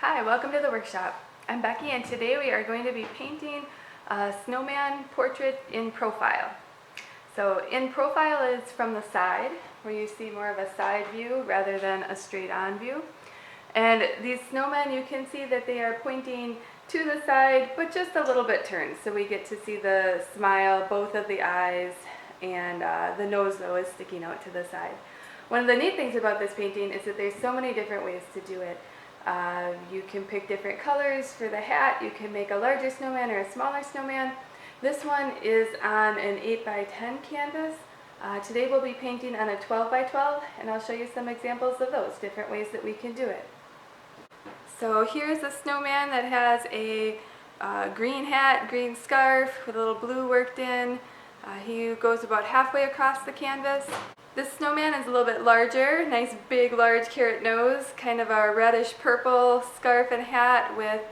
Hi, welcome to the workshop. I'm Becky and today we are going to be painting a snowman portrait in profile. So in profile is from the side, where you see more of a side view rather than a straight on view. And these snowmen, you can see that they are pointing to the side, but just a little bit turned. So we get to see the smile, both of the eyes, and the nose though is sticking out to the side. One of the neat things about this painting is that there's so many different ways to do it. You can pick different colors for the hat. You can make a larger snowman or a smaller snowman. This one is on an 8x10 canvas. Today we'll be painting on a 12x12, and I'll show you some examples of those different ways that we can do it. So here's a snowman that has a green hat, green scarf with a little blue worked in. He goes about halfway across the canvas. This snowman is a little bit larger, nice big large carrot nose, kind of a reddish purple scarf and hat with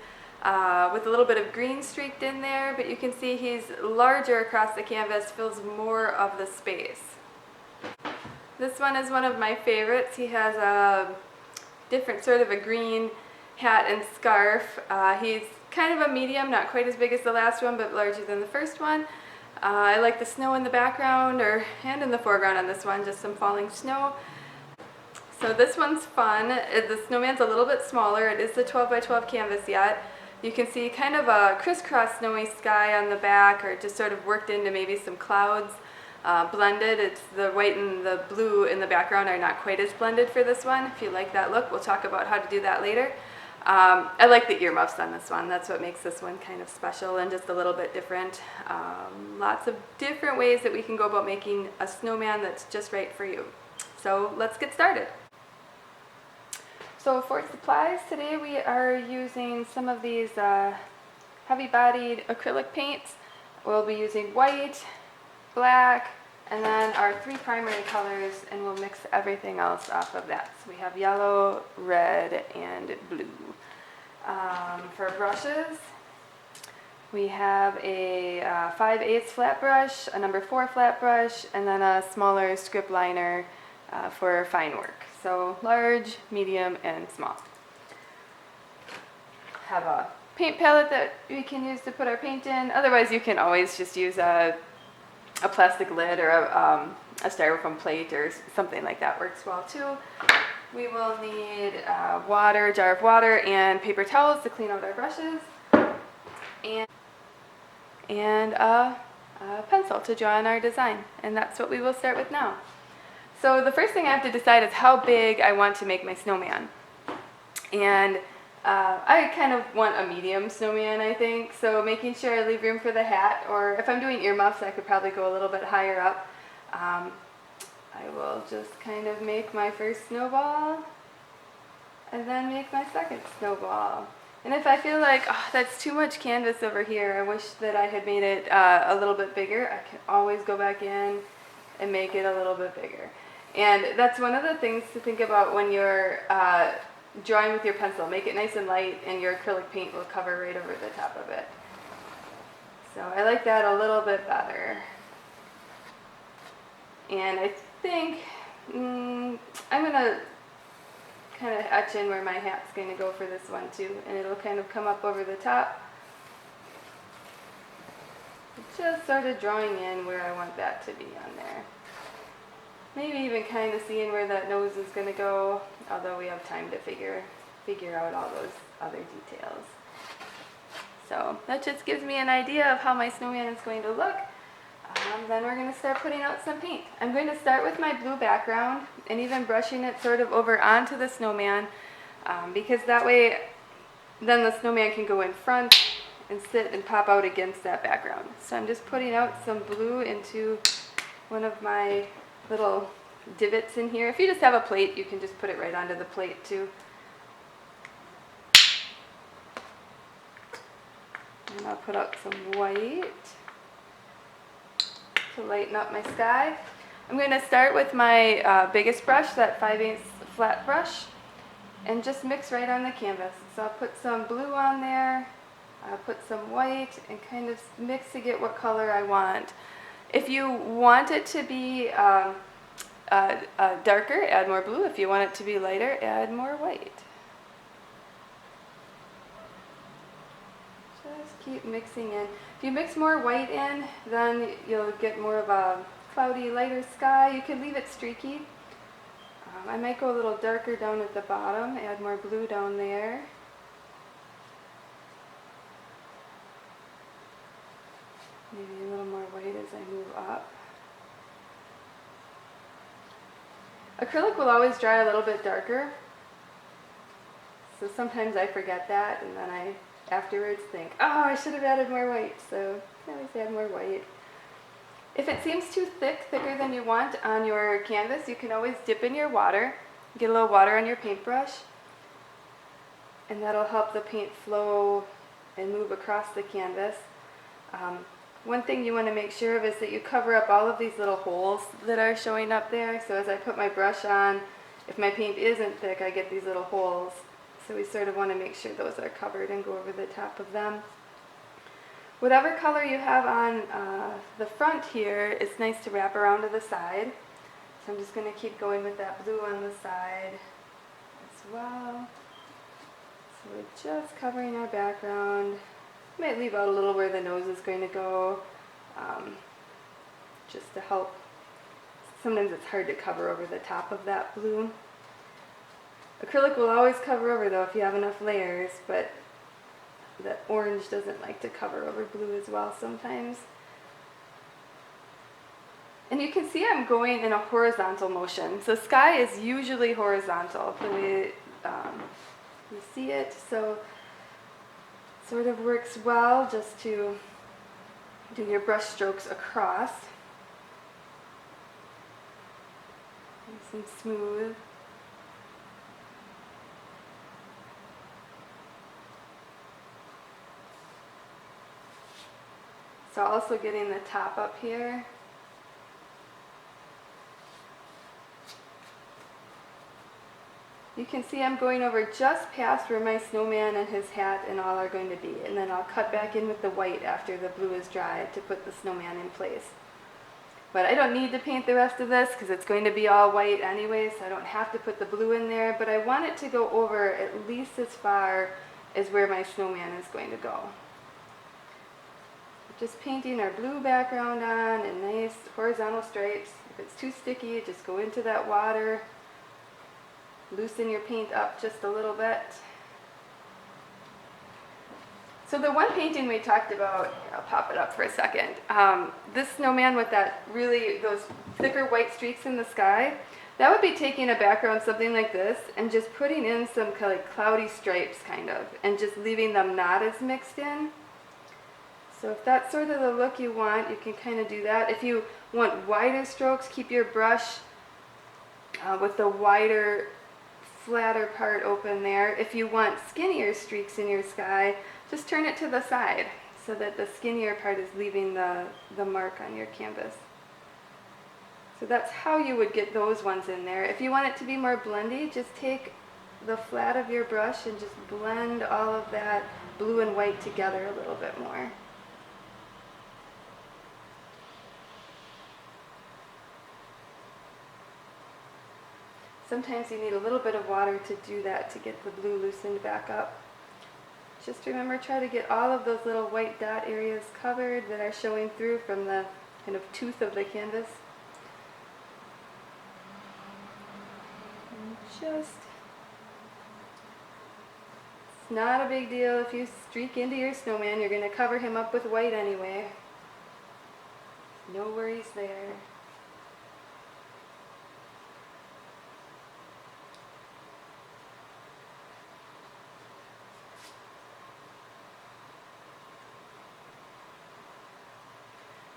a little bit of green streaked in there, but you can see he's larger across the canvas, fills more of the space. This one is one of my favorites. He has a different sort of a green hat and scarf. He's kind of a medium, not quite as big as the last one, but larger than the first one. I like the snow in the background and in the foreground on this one, just some falling snow. So this one's fun. The snowman's a little bit smaller. It is the 12x12 canvas yet. You can see kind of a crisscross snowy sky on the back, or just sort of worked into maybe some clouds blended. It's the white and the blue in the background are not quite as blended for this one. If you like that look, we'll talk about how to do that later. I like the earmuffs on this one. That's what makes this one kind of special and just a little bit different. Lots of different ways that we can go about making a snowman that's just right for you. So let's get started. So for supplies, today we are using some of these heavy-bodied acrylic paints. We'll be using white, black, and then our three primary colors, and we'll mix everything else off of that. So we have yellow, red, and blue. For brushes, we have a 5/8 flat brush, a number 4 flat brush, and then a smaller script liner for fine work. So large, medium, and small. Have a paint palette that we can use to put our paint in. Otherwise, you can always just use a plastic lid or a styrofoam plate or something like that works well too. We will need water, a jar of water, and paper towels to clean out our brushes, and a pencil to draw in our design. And that's what we will start with now. So the first thing I have to decide is how big I want to make my snowman. And I kind of want a medium snowman, I think, so making sure I leave room for the hat, or if I'm doing earmuffs, I could probably go a little bit higher up. I will just kind of make my first snowball, and then make my second snowball. And if I feel like, oh, that's too much canvas over here, I wish that I had made it a little bit bigger, I can always go back in and make it a little bit bigger. And that's one of the things to think about when you're drawing with your pencil. Make it nice and light, and your acrylic paint will cover right over the top of it. So I like that a little bit better. And I think I'm going to kind of etch in where my hat's going to go for this one too, and it'll kind of come up over the top. Just sort of drawing in where I want that to be on there. Maybe even kind of seeing where that nose is going to go, although we have time to figure out all those other details. So that just gives me an idea of how my snowman is going to look. Then we're going to start putting out some paint. I'm going to start with my blue background and even brushing it sort of over onto the snowman, because that way then the snowman can go in front and sit and pop out against that background. So I'm just putting out some blue into one of my little divots in here. If you just have a plate, you can just put it right onto the plate too. And I'll put out some white to lighten up my sky. I'm going to start with my biggest brush, that 5/8 flat brush, and just mix right on the canvas. So I'll put some blue on there, I'll put some white, and kind of mix to get what color I want. If you want it to be darker, add more blue. If you want it to be lighter, add more white. Just keep mixing in. If you mix more white in, then you'll get more of a cloudy, lighter sky. You can leave it streaky. I might go a little darker down at the bottom, add more blue down there. Maybe a little more white as I move up. Acrylic will always dry a little bit darker, so sometimes I forget that, and then I afterwards think, oh, I should have added more white, so I always add more white. If it seems too thick, thicker than you want on your canvas, you can always dip in your water, get a little water on your paintbrush, and that'll help the paint flow and move across the canvas. One thing you want to make sure of is that you cover up all of these little holes that are showing up there. So as I put my brush on, if my paint isn't thick, I get these little holes. So we sort of want to make sure those are covered and go over the top of them. Whatever color you have on the front here, it's nice to wrap around to the side. So I'm just going to keep going with that blue on the side as well. So we're just covering our background. Might leave out a little where the nose is going to go, just to help. Sometimes it's hard to cover over the top of that blue. Acrylic will always cover over though if you have enough layers, but the orange doesn't like to cover over blue as well sometimes. And you can see I'm going in a horizontal motion. So sky is usually horizontal the way you see it. So sort of works well just to do your brush strokes across. Nice and smooth. So also getting the top up here. You can see I'm going over just past where my snowman and his hat and all are going to be, and then I'll cut back in with the white after the blue is dry to put the snowman in place. But I don't need to paint the rest of this because it's going to be all white anyway, so I don't have to put the blue in there, but I want it to go over at least as far as where my snowman is going to go. Just painting our blue background on and nice horizontal stripes. If it's too sticky, just go into that water. Loosen your paint up just a little bit. So the one painting we talked about, I'll pop it up for a second. This snowman with those thicker white streaks in the sky, that would be taking a background something like this and just putting in some kind of cloudy stripes kind of, and just leaving them not as mixed in. So if that's sort of the look you want, you can kind of do that. If you want wider strokes, keep your brush with the wider flatter part open there. If you want skinnier streaks in your sky, just turn it to the side so that the skinnier part is leaving the mark on your canvas. So that's how you would get those ones in there. If you want it to be more blendy, just take the flat of your brush and just blend all of that blue and white together a little bit more. Sometimes you need a little bit of water to do that, to get the blue loosened back up. Just remember, try to get all of those little white dot areas covered that are showing through from the kind of tooth of the canvas. And it's not a big deal if you streak into your snowman. You're going to cover him up with white anyway. No worries there.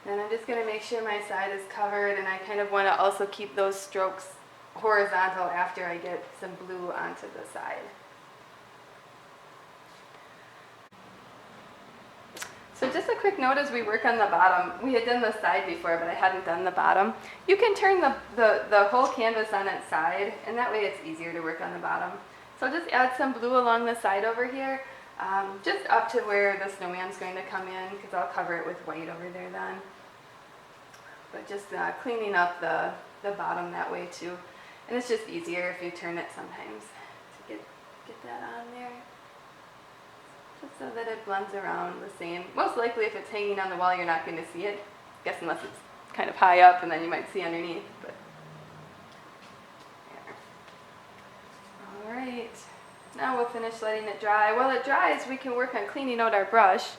And I'm just going to make sure my side is covered, and I kind of want to also keep those strokes horizontal after I get some blue onto the side. So just a quick note as we work on the bottom. We had done the side before, but I hadn't done the bottom. You can turn the whole canvas on its side, and that way it's easier to work on the bottom. So I'll just add some blue along the side over here, just up to where the snowman's going to come in, because I'll cover it with white over there then. But just cleaning up the bottom that way too. And it's just easier if you turn it sometimes to get that on there. just so that it blends around the same. Most likely if it's hanging on the wall, you're not going to see it. I guess unless it's kind of high up and then you might see underneath. But there. All right. Now we'll finish letting it dry. While it dries, we can work on cleaning out our brush.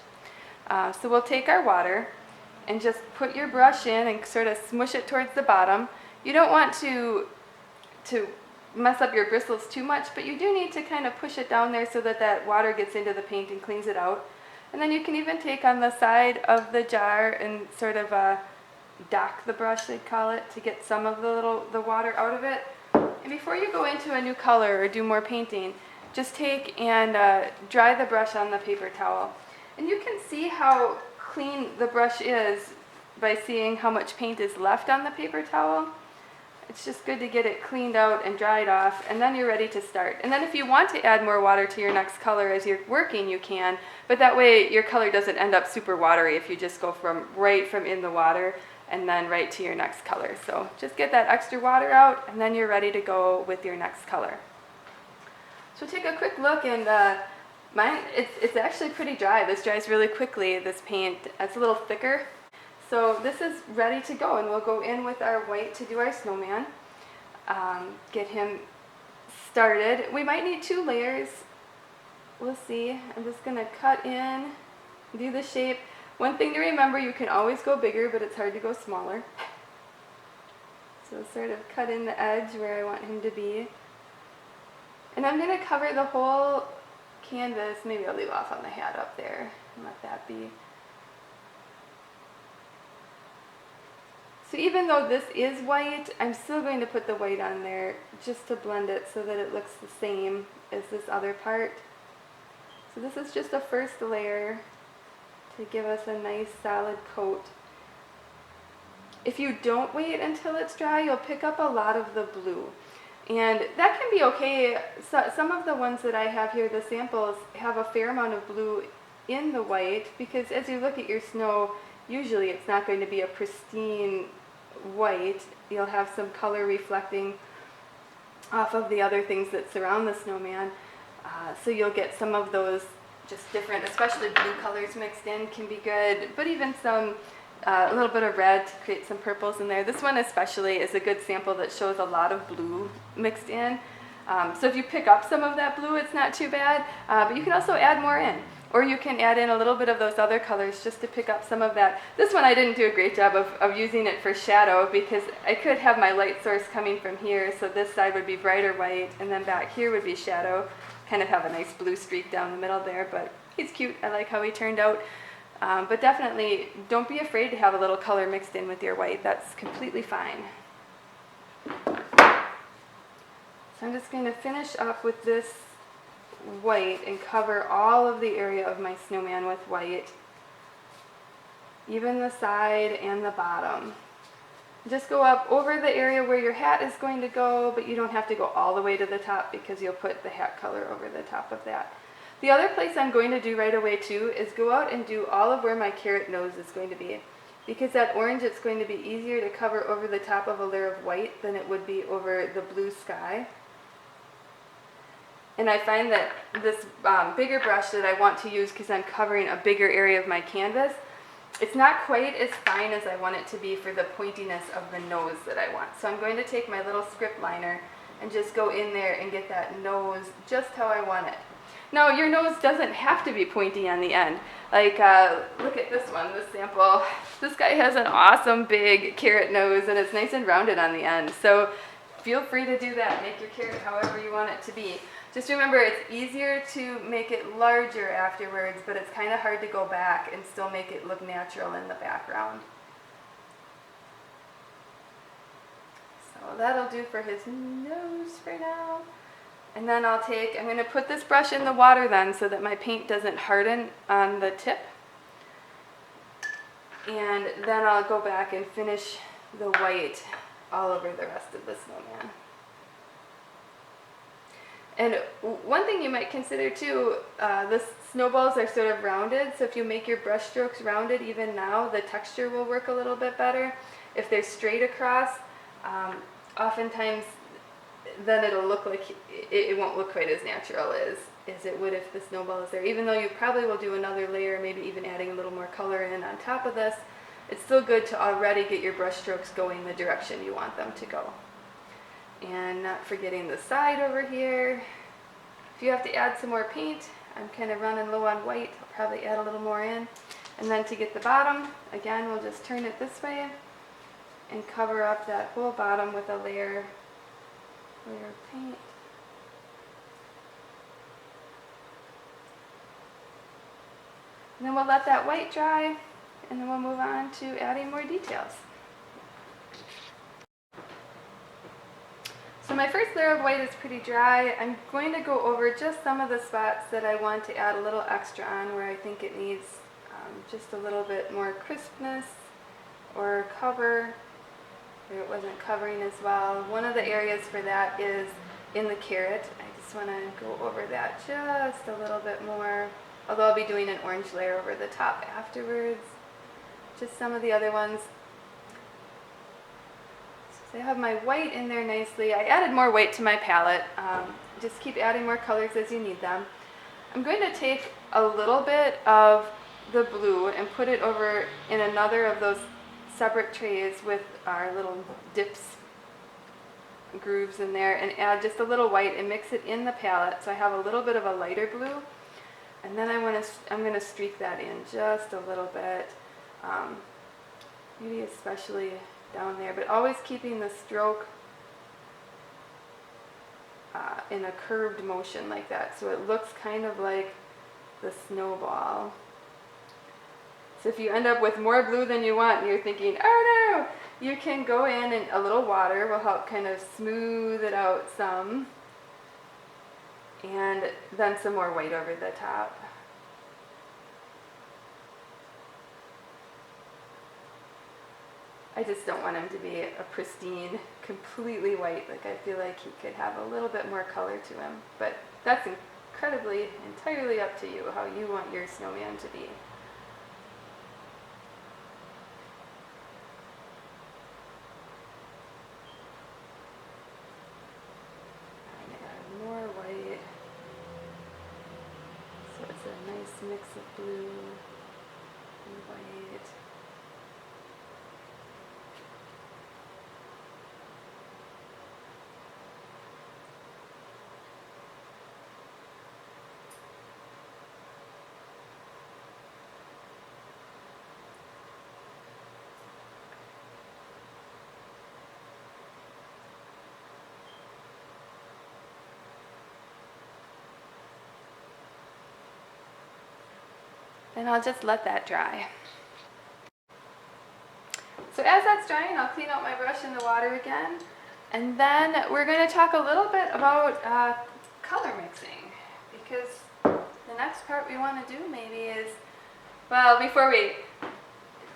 So we'll take our water and just put your brush in and sort of smush it towards the bottom. You don't want to mess up your bristles too much, but you do need to kind of push it down there so that that water gets into the paint and cleans it out. And then you can even take on the side of the jar and sort of dock the brush, they call it, to get some of the water out of it. And before you go into a new color or do more painting, just take and dry the brush on the paper towel. And you can see how clean the brush is by seeing how much paint is left on the paper towel. It's just good to get it cleaned out and dried off, and then you're ready to start. And then if you want to add more water to your next color as you're working, you can, but that way your color doesn't end up super watery if you just go right from in the water and then right to your next color. So just get that extra water out, and then you're ready to go with your next color. So take a quick look, and mine, it's actually pretty dry. This dries really quickly, this paint. It's a little thicker. So this is ready to go, and we'll go in with our white to do our snowman. Get him started. We might need 2 layers. We'll see. I'm just going to cut in, do the shape. One thing to remember, you can always go bigger, but it's hard to go smaller. So sort of cut in the edge where I want him to be. And I'm going to cover the whole canvas. Maybe I'll leave off on the hat up there and let that be. So even though this is white, I'm still going to put the white on there just to blend it so that it looks the same as this other part. So this is just a first layer to give us a nice solid coat. If you don't wait until it's dry, you'll pick up a lot of the blue. And that can be okay. So some of the ones that I have here, the samples, have a fair amount of blue in the white, because as you look at your snow, usually it's not going to be a pristine white. You'll have some color reflecting off of the other things that surround the snowman. So you'll get some of those just different, especially blue colors mixed in can be good, but even some a little bit of red to create some purples in there. This one especially is a good sample that shows a lot of blue mixed in. So if you pick up some of that blue, it's not too bad, but you can also add more in. Or you can add in a little bit of those other colors just to pick up some of that. This one I didn't do a great job of using it for shadow, because I could have my light source coming from here, so this side would be brighter white, and then back here would be shadow. Kind of have a nice blue streak down the middle there, but he's cute. I like how he turned out. But definitely don't be afraid to have a little color mixed in with your white. That's completely fine. So I'm just going to finish up with this white and cover all of the area of my snowman with white, even the side and the bottom. Just go up over the area where your hat is going to go, but you don't have to go all the way to the top because you'll put the hat color over the top of that. The other place I'm going to do right away too is go out and do all of where my carrot nose is going to be, because that orange, it's going to be easier to cover over the top of a layer of white than it would be over the blue sky. And I find that this bigger brush that I want to use, because I'm covering a bigger area of my canvas, it's not quite as fine as I want it to be for the pointiness of the nose that I want. So I'm going to take my little script liner and just go in there and get that nose just how I want it. Now your nose doesn't have to be pointy on the end. Like look at this one, this sample. This guy has an awesome big carrot nose, and it's nice and rounded on the end. So feel free to do that. Make your carrot however you want it to be. Just remember, it's easier to make it larger afterwards, but it's kind of hard to go back and still make it look natural in the background. So that'll do for his nose for now. And then I'm going to put this brush in the water then so that my paint doesn't harden on the tip. And then I'll go back and finish the white all over the rest of the snowman. And one thing you might consider too, the snowballs are sort of rounded, so if you make your brush strokes rounded even now, the texture will work a little bit better. If they're straight across, oftentimes then it'll look like, it won't look quite as natural as it would if the snowball is there. Even though you probably will do another layer, maybe even adding a little more color in on top of this, it's still good to already get your brush strokes going the direction you want them to go. And not forgetting the side over here. If you have to add some more paint, I'm kind of running low on white, I'll probably add a little more in. And then to get the bottom, again, we'll just turn it this way and cover up that whole bottom with a layer of paint. And then we'll let that white dry, and then we'll move on to adding more details. So my first layer of white is pretty dry. I'm going to go over just some of the spots that I want to add a little extra on, where I think it needs just a little bit more crispness or cover, where it wasn't covering as well. One of the areas for that is in the carrot. I just want to go over that just a little bit more, although I'll be doing an orange layer over the top afterwards. Just some of the other ones. So I have my white in there nicely. I added more white to my palette. Just keep adding more colors as you need them. I'm going to take a little bit of the blue and put it over in another of those separate trays with our little dips, grooves in there, and add just a little white and mix it in the palette so I have a little bit of a lighter blue. And then I'm going to streak that in just a little bit, maybe especially down there, but always keeping the stroke in a curved motion like that, so it looks kind of like the snowball. So if you end up with more blue than you want and you're thinking, oh no, you can go in and a little water will help kind of smooth it out some, and then some more white over the top. I just don't want him to be a pristine, completely white. Like, I feel like he could have a little bit more color to him. But that's entirely up to you, how you want your snowman to be. More white, so it's a nice mix of blue and white. And I'll just let that dry. So as that's drying, I'll clean out my brush in the water again. And then we're going to talk a little bit about color mixing, because the next part we want to do maybe is, well, before we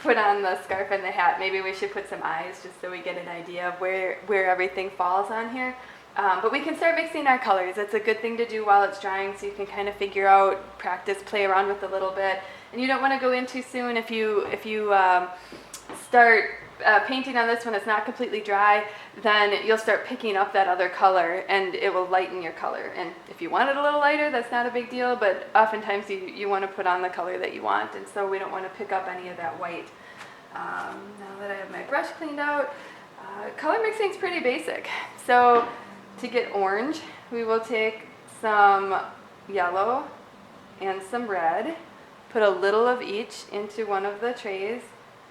put on the scarf and the hat, maybe we should put some eyes just so we get an idea of where everything falls on here. But we can start mixing our colors. It's a good thing to do while it's drying, so you can kind of figure out, practice, play around with it a little bit. And you don't want to go in too soon. If you start painting on this when it's not completely dry, then you'll start picking up that other color and it will lighten your color. And if you want it a little lighter, that's not a big deal, but oftentimes you want to put on the color that you want, and so we don't want to pick up any of that white. Now that I have my brush cleaned out, color mixing is pretty basic. So to get orange, we will take some yellow and some red, put a little of each into one of the trays,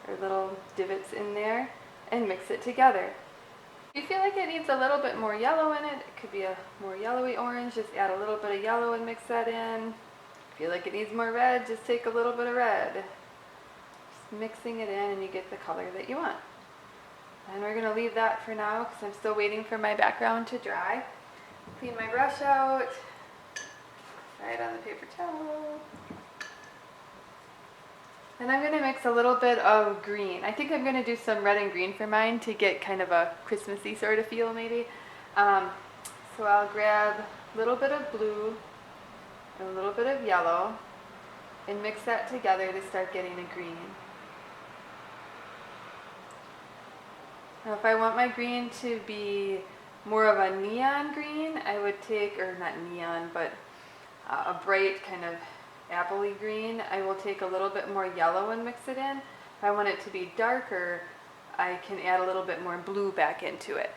or little divots in there, and mix it together. If you feel like it needs a little bit more yellow in it, it could be a more yellowy orange, just add a little bit of yellow and mix that in. If you feel like it needs more red, just take a little bit of red. Just mixing it in and you get the color that you want. And we're going to leave that for now because I'm still waiting for my background to dry. Clean my brush out, right on the paper towel. And I'm going to mix a little bit of green. I think I'm going to do some red and green for mine to get kind of a Christmassy sort of feel maybe. So I'll grab a little bit of blue and a little bit of yellow and mix that together to start getting a green. Now if I want my green to be more of a neon green, I would take, or not neon, but a bright kind of apple-y green, I will take a little bit more yellow and mix it in. If I want it to be darker, I can add a little bit more blue back into it.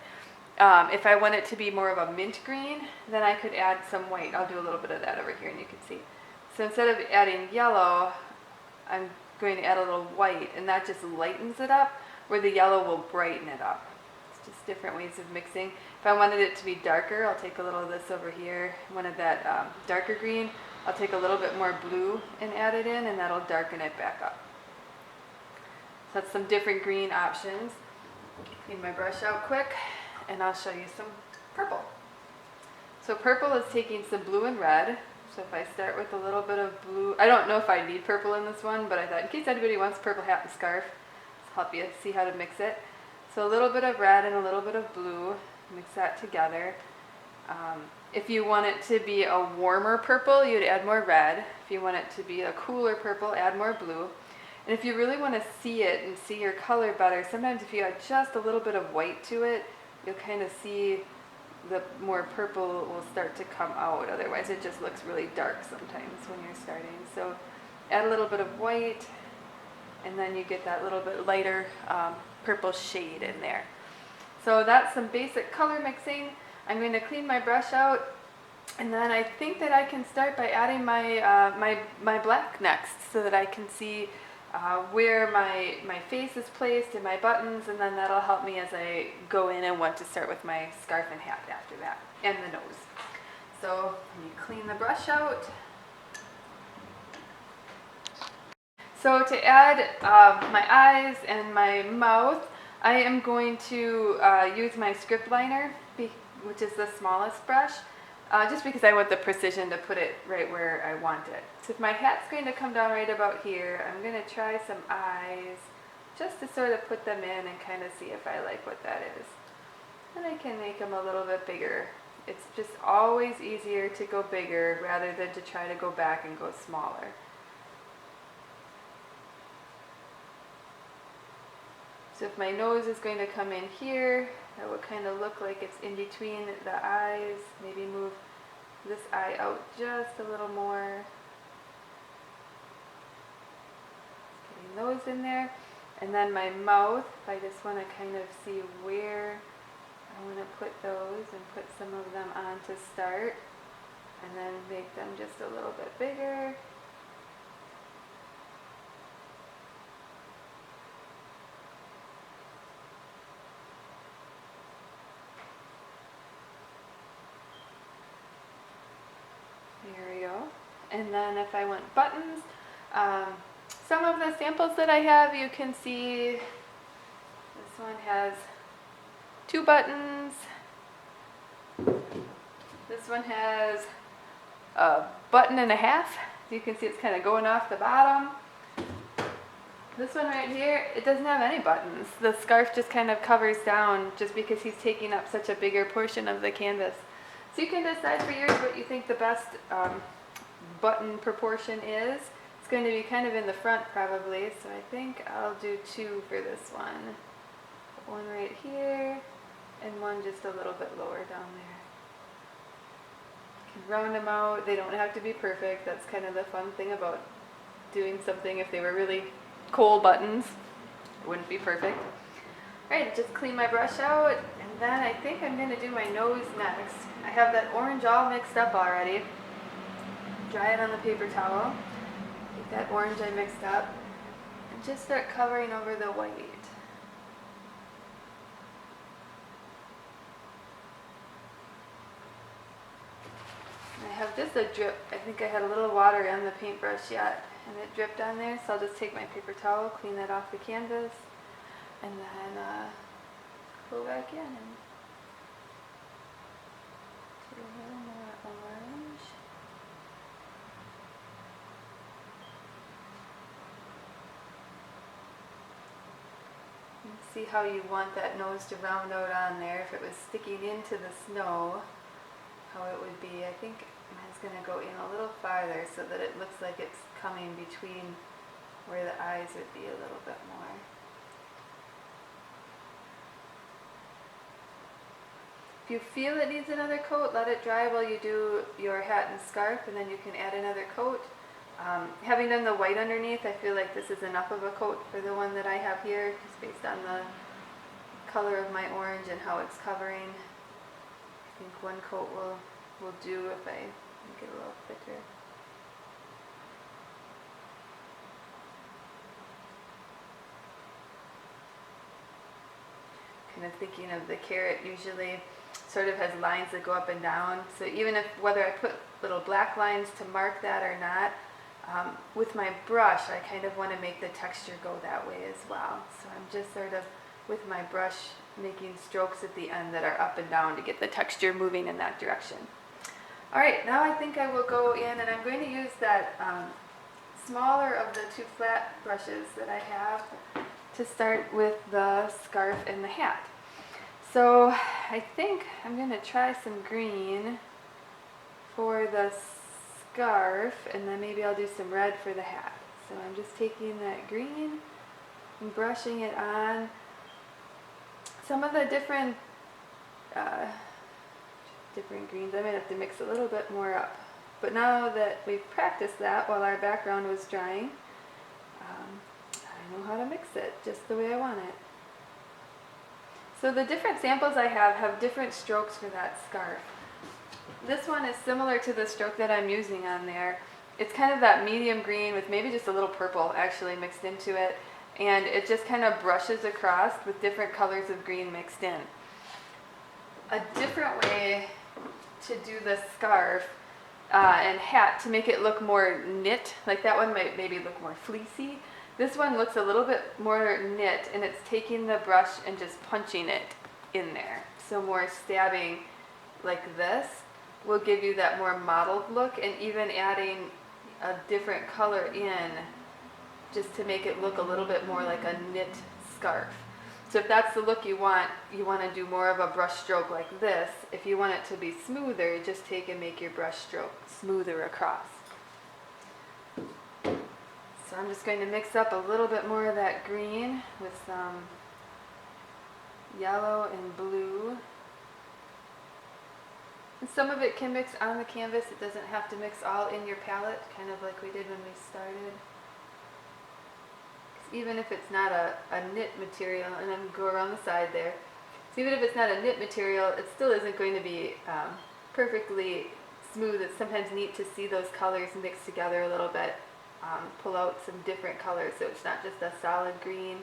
If I want it to be more of a mint green, then I could add some white. I'll do a little bit of that over here and you can see. So instead of adding yellow, I'm going to add a little white, and that just lightens it up, where the yellow will brighten it up. It's just different ways of mixing. If I wanted it to be darker, I'll take a little of this over here. Wanted that darker green, I'll take a little bit more blue and add it in, and that'll darken it back up. So that's some different green options. Clean my brush out quick, and I'll show you some purple. So purple is taking some blue and red. So if I start with a little bit of blue, I don't know if I need purple in this one, but I thought in case anybody wants purple hat and scarf, this will help you see how to mix it. So a little bit of red and a little bit of blue, mix that together. If you want it to be a warmer purple, you'd add more red. If you want it to be a cooler purple, add more blue. And if you really want to see it and see your color better, sometimes if you add just a little bit of white to it, you'll kind of see the more purple will start to come out. Otherwise it just looks really dark sometimes when you're starting. So add a little bit of white, and then you get that little bit lighter purple shade in there. So that's some basic color mixing. I'm going to clean my brush out, and then I think that I can start by adding my black next, so that I can see where my face is placed and my buttons, and then that'll help me as I go in and want to start with my scarf and hat after that, and the nose. So you clean the brush out. So to add my eyes and my mouth, I am going to use my script liner, which is the smallest brush, just because I want the precision to put it right where I want it. So if my hat's going to come down right about here, I'm going to try some eyes just to sort of put them in and kind of see if I like what that is. And I can make them a little bit bigger. It's just always easier to go bigger rather than to try to go back and go smaller. So if my nose is going to come in here, that will kind of look like it's in between the eyes. Maybe move this eye out just a little more. Getting those in there. And then my mouth, if I just want to kind of see where I want to put those, and put some of them on to start, and then make them just a little bit bigger. There we go. And then if I want buttons, some of the samples that I have, you can see this one has 2 buttons. This one has a button and a half. You can see it's kind of going off the bottom. This one right here, it doesn't have any buttons. The scarf just kind of covers down just because he's taking up such a bigger portion of the canvas. So you can decide for yours what you think the best button proportion is. It's going to be kind of in the front probably, so I think I'll do 2 for this one. One right here, and one just a little bit lower down there. You can round them out. They don't have to be perfect. That's kind of the fun thing about doing something. If they were really cool buttons, it wouldn't be perfect. Alright, just clean my brush out, and then I think I'm going to do my nose next. I have that orange all mixed up already. Dry it on the paper towel. Take that orange I mixed up, and just start covering over the white. I have just a drip. I think I had a little water on the paintbrush yet, and it dripped on there, so I'll just take my paper towel, clean that off the canvas, and then go back in and do a little more orange. And see how you want that nose to round out on there. If it was sticking into the snow, how it would be. I think mine's going to go in a little farther so that it looks like it's coming between where the eyes would be a little bit more. If you feel it needs another coat, let it dry while you do your hat and scarf, and then you can add another coat. Having done the white underneath, I feel like this is enough of a coat for the one that I have here, just based on the color of my orange and how it's covering. I think one coat will do if I make it a little thicker. Kind of thinking of the carrot usually sort of has lines that go up and down. So even if whether I put little black lines to mark that or not, with my brush I kind of want to make the texture go that way as well. So I'm just sort of with my brush making strokes at the end that are up and down to get the texture moving in that direction. Alright, now I think I will go in and I'm going to use that smaller of the two flat brushes that I have to start with the scarf and the hat. So I think I'm going to try some green for the scarf, and then maybe I'll do some red for the hat. So I'm just taking that green and brushing it on. Some of the different greens, I might have to mix a little bit more up. But now that we've practiced that while our background was drying, I know how to mix it just the way I want it. So the different samples I have different strokes for that scarf. This one is similar to the stroke that I'm using on there. It's kind of that medium green with maybe just a little purple actually mixed into it, and it just kind of brushes across with different colors of green mixed in. A different way to do the scarf and hat to make it look more knit, like that one might maybe look more fleecy. This one looks a little bit more knit, and it's taking the brush and just punching it in there. So more stabbing like this will give you that more mottled look, and even adding a different color in just to make it look a little bit more like a knit scarf. So if that's the look you want to do more of a brush stroke like this. If you want it to be smoother, just take and make your brush stroke smoother across. So I'm just going to mix up a little bit more of that green with some yellow and blue. And some of it can mix on the canvas. It doesn't have to mix all in your palette, kind of like we did when we started. Even if it's not a knit material, and then go around the side there. So even if it's not a knit material, it still isn't going to be perfectly smooth. It's sometimes neat to see those colors mixed together a little bit. Pull out some different colors, so it's not just a solid green.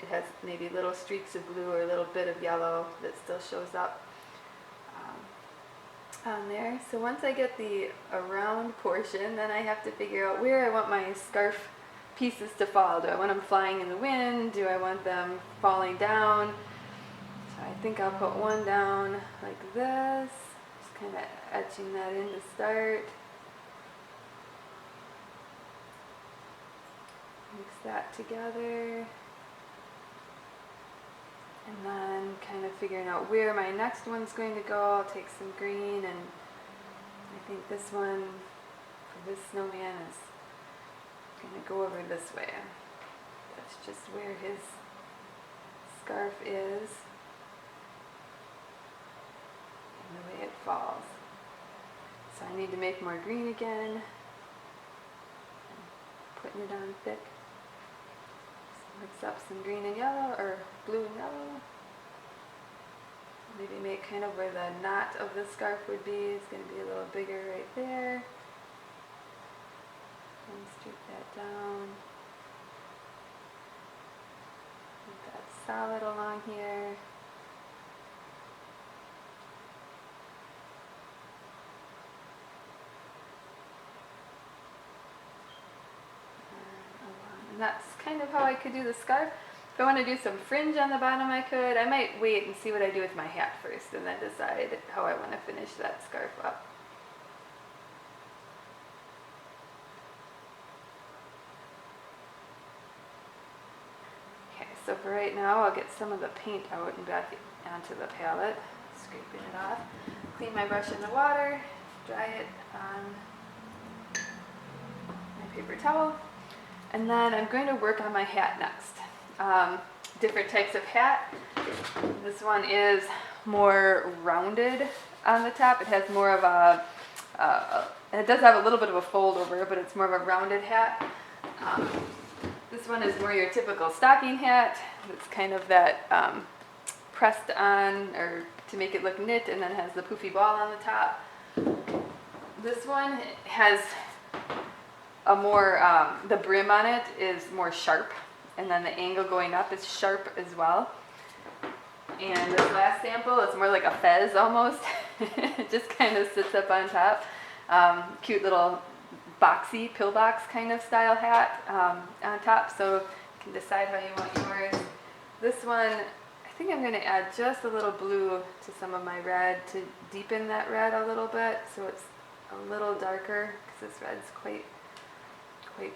It has maybe little streaks of blue or a little bit of yellow that still shows up on there. So once I get the around portion, then I have to figure out where I want my scarf pieces to fall. Do I want them flying in the wind? Do I want them falling down? So I think I'll put one down like this, just kind of etching that in to start. Mix that together, and then kind of figuring out where my next one's going to go. I'll take some green, and I think this one for this snowman is going to go over this way. That's just where his scarf is and the way it falls. So I need to make more green again, putting it on thick. Mix up some green and yellow, or blue and yellow. Maybe make kind of where the knot of the scarf would be. It's going to be a little bigger right there. And streak that down. Make that solid along here. And that's kind of how I could do the scarf. If I want to do some fringe on the bottom, I could. I might wait and see what I do with my hat first, and then decide how I want to finish that scarf up. Okay, so for right now, I'll get some of the paint out and back onto the palette, scraping it off. Clean my brush in the water, dry it on my paper towel. And then I'm going to work on my hat next. Different types of hat. This one is more rounded on the top. It has more of a, it does have a little bit of a fold over it, but it's more of a rounded hat. This one is more your typical stocking hat. It's kind of that pressed on, or to make it look knit, and then has the poofy ball on the top. This one has a more, the brim on it is more sharp, and then the angle going up is sharp as well. And this last sample is more like a fez almost. It just kind of sits up on top. Cute little boxy, pillbox kind of style hat on top, so you can decide how you want yours. This one, I think I'm going to add just a little blue to some of my red to deepen that red a little bit, so it's a little darker, because this red's quite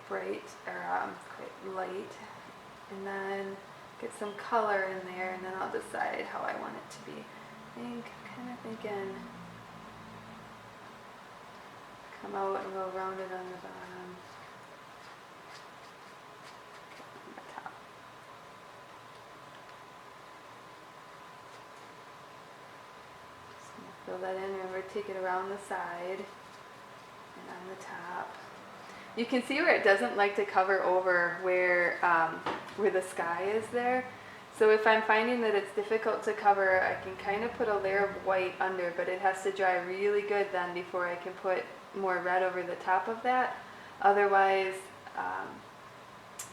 bright, or quite light. And then get some color in there, and then I'll decide how I want it to be. I'm kind of thinking come out and go rounded on the bottom, on the top. Just gonna fill that in. Remember, take it around the side and on the top. You can see where it doesn't like to cover over where the sky is there. So if I'm finding that it's difficult to cover, I can kind of put a layer of white under, but it has to dry really good then before I can put more red over the top of that. Otherwise,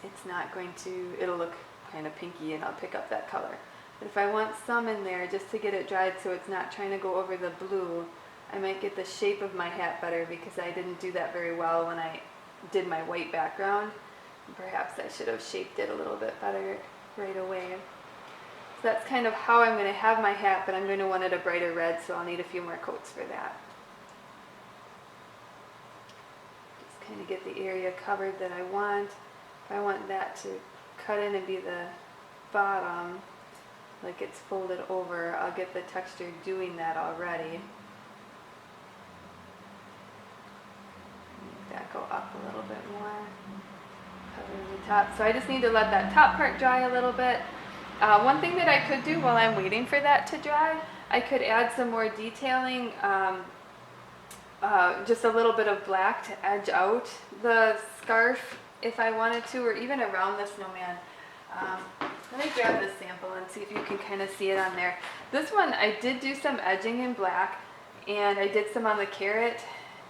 it's not going to, it'll look kind of pinky and I'll pick up that color. But if I want some in there just to get it dried so it's not trying to go over the blue, I might get the shape of my hat better, because I didn't do that very well when I did my white background. Perhaps I should have shaped it a little bit better right away. So that's kind of how I'm going to have my hat, but I'm going to want it a brighter red, so I'll need a few more coats for that. Just kind of get the area covered that I want. If I want that to cut in and be the bottom, like it's folded over, I'll get the texture doing that already. Make that go up a little bit more. Cover the top. So I just need to let that top part dry a little bit. One thing that I could do while I'm waiting for that to dry, I could add some more detailing, just a little bit of black to edge out the scarf if I wanted to, or even around the snowman. Let me grab this sample and see if you can kind of see it on there. This one I did do some edging in black, and I did some on the carrot,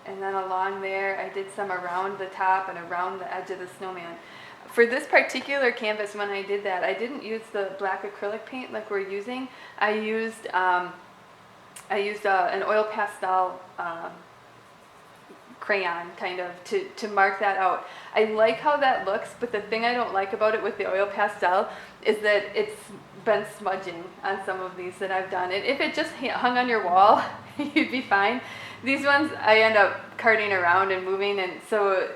and then along there I did some around the top and around the edge of the snowman. For this particular canvas, when I did that, I didn't use the black acrylic paint like we're using. I used an oil pastel crayon kind of to mark that out. I like how that looks, but the thing I don't like about it with the oil pastel is that it's been smudging on some of these that I've done. And if it just hung on your wall, you'd be fine. These ones I end up carting around and moving, and so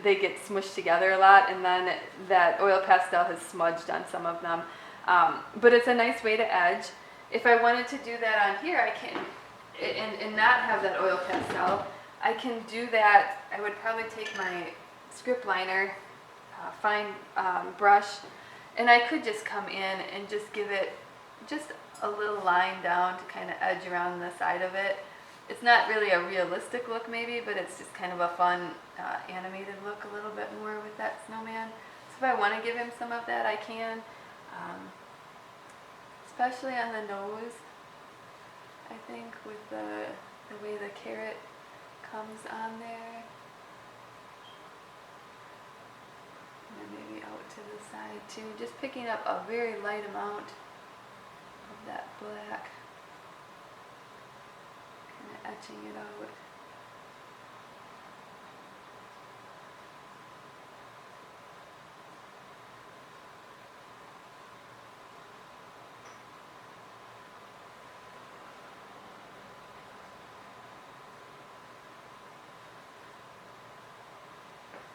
they get smushed together a lot, and then that oil pastel has smudged on some of them. But it's a nice way to edge. If I wanted to do that on here, I can, and not have that oil pastel, I can do that. I would probably take my script liner, fine brush, and I could just come in and just give it just a little line down to kind of edge around the side of it. It's not really a realistic look maybe, but it's just kind of a fun animated look a little bit more with that snowman. So if I want to give him some of that, I can, especially on the nose, I think, with the way the carrot comes on there. And then maybe out to the side too, just picking up a very light amount of that black. Etching it out.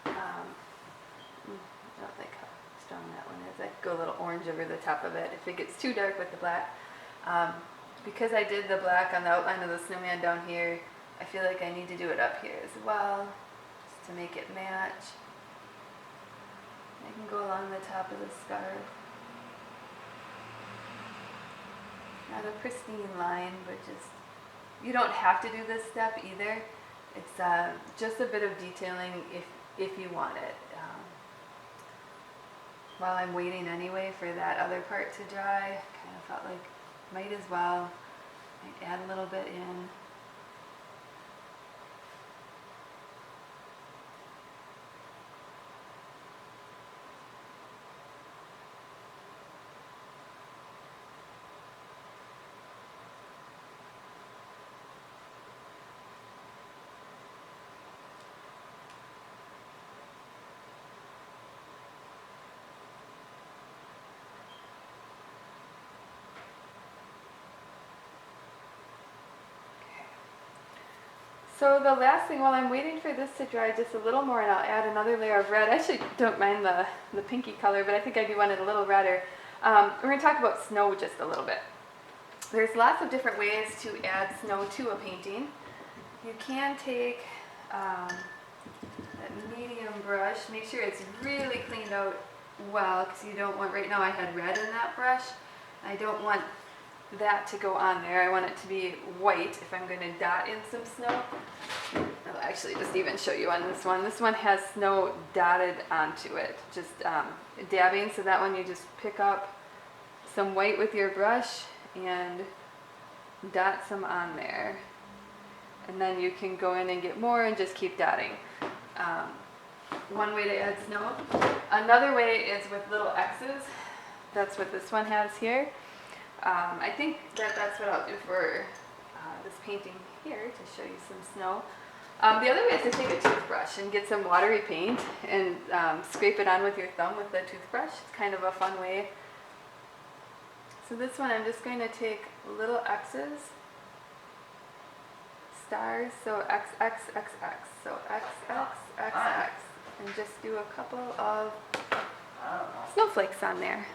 I don't think how strong that one is. I could go a little orange over the top of it if it gets too dark with the black. Because I did the black on the outline of the snowman down here, I feel like I need to do it up here as well, just to make it match. I can go along the top of the scarf. not a pristine line, but just, you don't have to do this step either. It's just a bit of detailing if you want it. While I'm waiting anyway for that other part to dry, kind of felt like might as well. Might add a little bit in. So the last thing, while I'm waiting for this to dry just a little more, and I'll add another layer of red. I actually don't mind the pinky color, but I think I do want it a little redder. We're going to talk about snow just a little bit. There's lots of different ways to add snow to a painting. You can take that medium brush, make sure it's really cleaned out well, because you don't want, right now I had red in that brush. I don't want that to go on there. I want it to be white if I'm going to dot in some snow. I'll actually just even show you on this one. This one has snow dotted onto it, just dabbing, so that one you just pick up some white with your brush and dot some on there. And then you can go in and get more and just keep dotting. One way to add snow. Another way is with little X's. That's what this one has here. I think that's what I'll do for this painting here to show you some snow. The other way is to take a toothbrush and get some watery paint and scrape it on with your thumb with the toothbrush. It's kind of a fun way. So this one I'm just going to take little X's, stars, so X, X, X, X. So X, X, X, X. And just do a couple of snowflakes on there.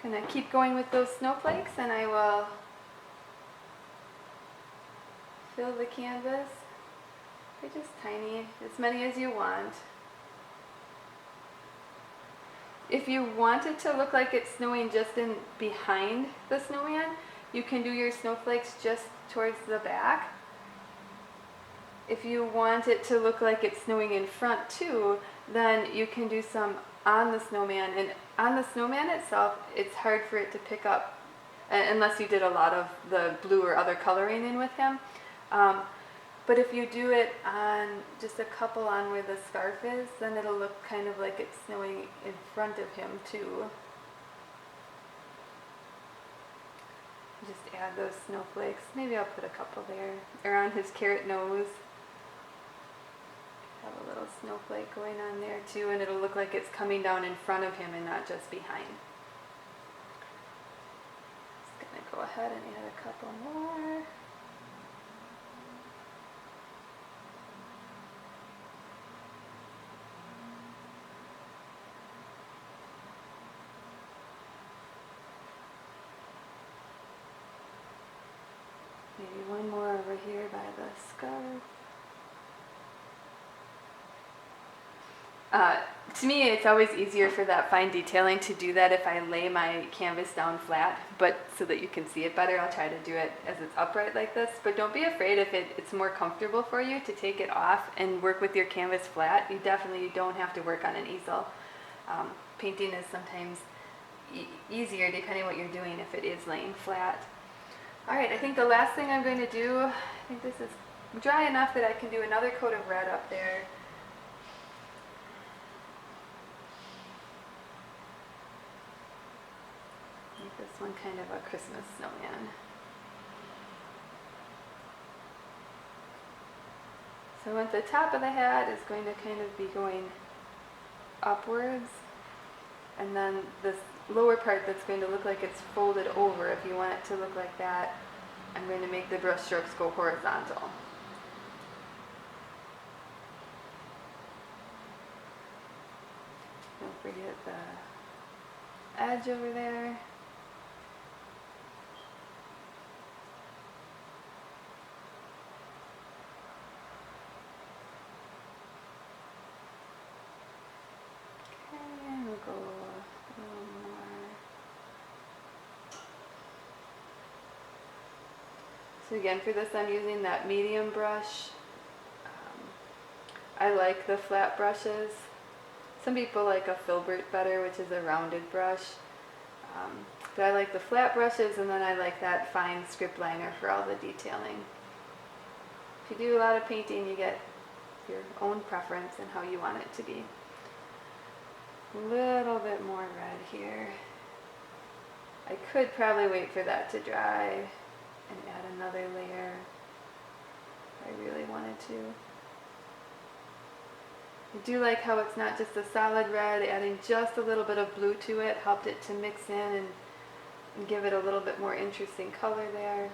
Gonna keep going with those snowflakes, and I will fill the canvas. They're just tiny, as many as you want. If you want it to look like it's snowing just in behind the snowman, you can do your snowflakes just towards the back. If you want it to look like it's snowing in front too, then you can do some on the snowman. And on the snowman itself, it's hard for it to pick up unless you did a lot of the blue or other coloring in with him. But if you do it on just a couple on where the scarf is, then it'll look kind of like it's snowing in front of him too. Just add those snowflakes. Maybe I'll put a couple there around his carrot nose. Have a little snowflake going on there too, and it'll look like it's coming down in front of him and not just behind. Just gonna go ahead and add a couple more. Maybe one more over here by the scarf. To me, it's always easier for that fine detailing to do that if I lay my canvas down flat, but so that you can see it better, I'll try to do it as it's upright like this. But don't be afraid if it's more comfortable for you to take it off and work with your canvas flat. You definitely don't have to work on an easel. Painting is sometimes easier depending on what you're doing if it is laying flat. Alright, I think the last thing I'm going to do, I think this is dry enough that I can do another coat of red up there. Make this one kind of a Christmas snowman. So at the top of the hat is going to kind of be going upwards, and then this lower part that's going to look like it's folded over, if you want it to look like that, I'm going to make the brush strokes go horizontal. Don't forget the edge over there. Okay, and we'll go a little more. So again, for this I'm using that medium brush. I like the flat brushes. Some people like a filbert better, which is a rounded brush. But I like the flat brushes, and then I like that fine script liner for all the detailing. If you do a lot of painting, you get your own preference and how you want it to be. A little bit more red here. I could probably wait for that to dry and add another layer if I really wanted to. I do like how it's not just a solid red. Adding just a little bit of blue to it helped it to mix in and give it a little bit more interesting color there.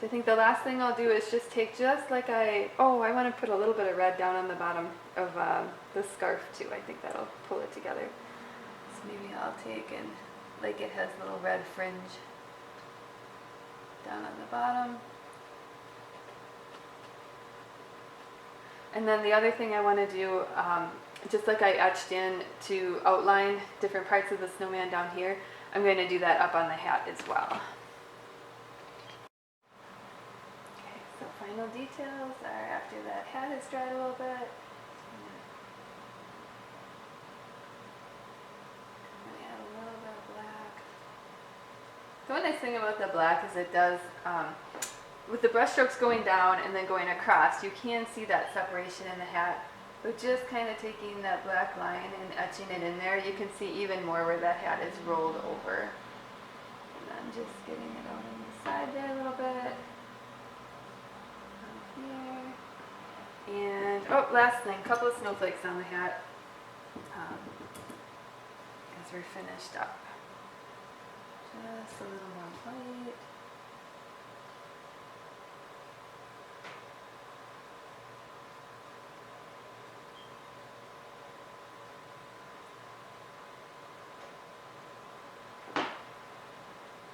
So I think the last thing I'll do is just take just like I want to put a little bit of red down on the bottom of the scarf too. I think that'll pull it together. So maybe I'll take and like it has little red fringe down on the bottom. And then the other thing I want to do, just like I etched in to outline different parts of the snowman down here, I'm going to do that up on the hat as well. Final details are after that hat has dried a little bit. I'm going to add a little bit of black. The one nice thing about the black is it does, with the brush strokes going down and then going across, you can see that separation in the hat. But just kind of taking that black line and etching it in there, you can see even more where that hat is rolled over. And then just getting it out on the side there a little bit. And, last thing, a couple of snowflakes on the hat as we're finished up. Just a little more white.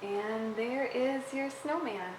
And there is your snowman.